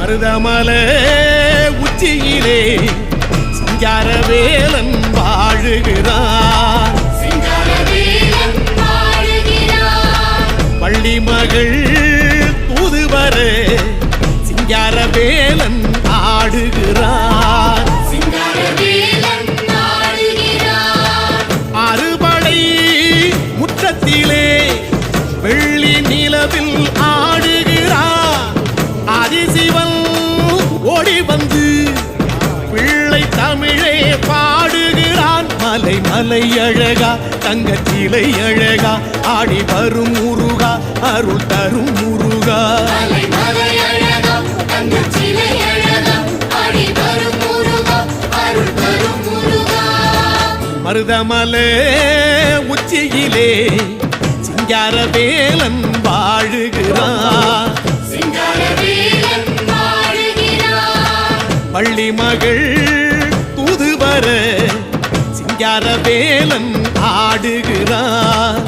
மருதமலை உச்சியிலே சிங்காரவேலன் வாழுகிறான். பள்ளி மகள் தூதுவர சிங்காரவேலன் ஆடுகிறான். அறுபடை முற்றத்திலே வெள்ளி நிலவில் ஆடுகிறான். ஆதிசிவன் ஓடி வந்து பிள்ளை தமிழே பாடுகிறான். மலை மலை அழகா தங்கச்சிலை அழகா ஆடி வரும் முருகா அருள் தரும் முருகா. மருதமலை உச்சியிலே சிங்காரவேலன் வாழுகிறான். பள்ளி மகள் தூதுவர சிங்காரவேலன் ஆடுகிறான்.